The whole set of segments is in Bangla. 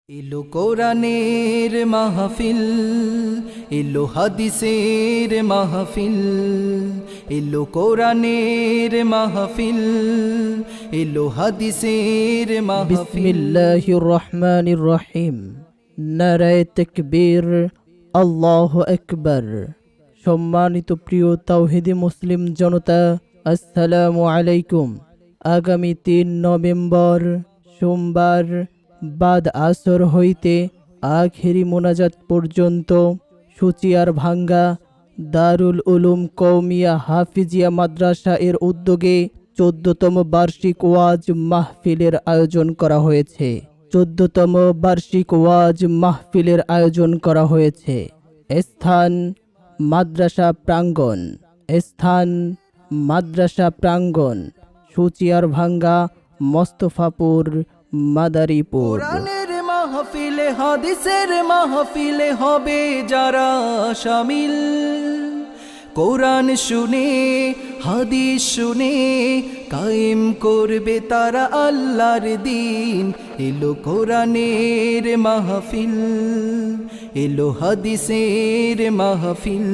এলো কোরআনের মাহফিল, এলো হাদিসের মাহফিল, এলো কোরআনের মাহফিল, এলো হাদিসের মাহফিল। বিসমিল্লাহির রহমানির রহিম। নারায়ে তাকবীর, আল্লাহু আকবার। সম্মানিত প্রিয় তাওহীদি মুসলিম জনতা, আসসালামু আলাইকুম। আগামী ৩ নভেম্বর সোমবার বাদ আসর হইতে আখেরি মোনাজাত পর্যন্ত সুচিয়ার ভাঙ্গা দারুল উলুম কওমিয়া হাফিজিয়া মাদ্রাসা এর উদ্যোগে ১৪তম বার্ষিক ওয়াজ মাহফিলের আয়োজন করা হয়েছে। ১৪তম বার্ষিক ওয়াজ মাহফিলের আয়োজন করা হয়েছে। স্থান মাদ্রাসা প্রাঙ্গণ, স্থান মাদ্রাসা প্রাঙ্গণ, সুচিয়ার ভাঙ্গা, মোস্তফাপুর, মাদারীপুর। কোরআনের মাহফিলে হাদিসের মাহফিলে হবে যারা শামিল, কোরআন শুনে হাদিস শুনে কায়েম করবে তারা আল্লাহর দ্বীন। এলো কোরআনের মাহফিল, এলো হাদিসের মাহফিল,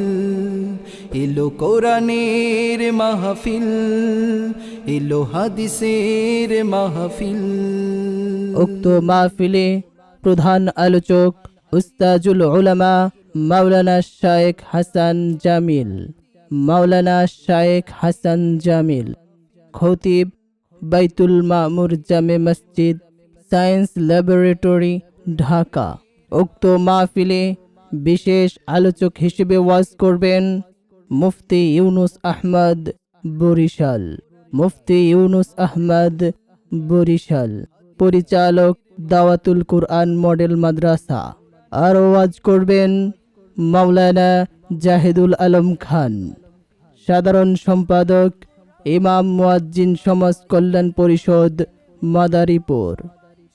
এলো কোরআনের মাহফিল, এলো হাদিসের মাহফিল। উক্ত মাহফিলে প্রধান আলোচক উস্তাজুল উলামা মাওলানা শায়েখ হাসান জামিল, মাওলানা শায়েখ হাসান জামিল। খতিব বাইতুল মামুর জামে মসজিদ, সায়েন্স ল্যাবরেটরি, ঢাকা। উক্ত মাহফিলে বিশেষ আলোচক হিসেবে ওয়াজ করবেন মুফতি ইউনুস আহমদ, বরিশাল। মুফতি ইউনুস আহমদ, বরিশাল। পরিচালক দাওয়াতুল কুরআন মডেল মাদ্রাসা। আর ওয়াজ করবেন মাওলানা জাহিদুল আলম খান, সাধারণ সম্পাদক ইমাম মুয়াজ্জিন সমাজ কল্যাণ পরিষদ, মাদারীপুর।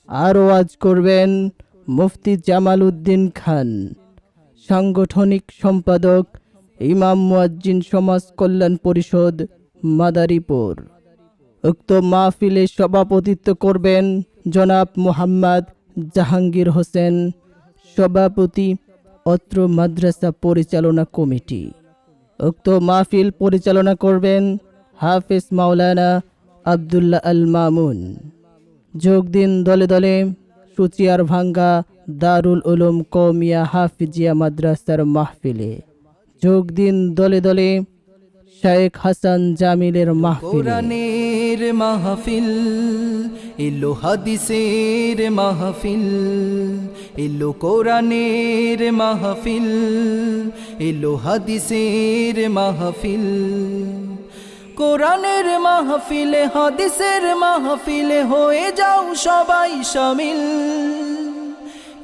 আর ওয়াজ করবেন মুফতি জামাল উদ্দিন খান, সাংগঠনিক সম্পাদক ইমাম মুয়াজ্জিন সমাজ কল্যাণ পরিষদ, মাদারীপুর। উক্ত মাহফিলে সভাপতিত্ব করবেন জনাব মোহাম্মদ জাহাঙ্গীর হোসেন, সভাপতি অত্র মাদ্রাসা পরিচালনা কমিটি। উক্ত মাহফিল পরিচালনা করবেন হাফেজ মাওলানা আব্দুল্লাহ আল মামুন। যোগ দিন দলে দলে সুচিয়ার ভাঙ্গা দারুল উলুম কওমিয়া হাফিজিয়া মাদ্রাসার মাহফিলে। যোগ দিন দলে দলে শায়েখ হাসান জামিলের মাহফিলে। কোরআনের মাহফিল, এলো হাদিসের মাহফিল, এলো কোরআনের মাহফিল, এলো হাদিসের মাহফিল। কোরআনের মাহফিলে হাদিসের মাহফিলে হয়ে যাও সবাই শামিল।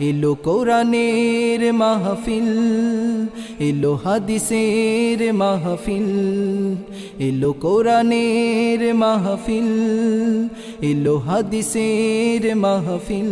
এলো কোরআনের মাহফিল, এলো হাদিসের মাহফিল, এলো কোরআনের মাহফিল, এলো হাদিসের মাহফিল।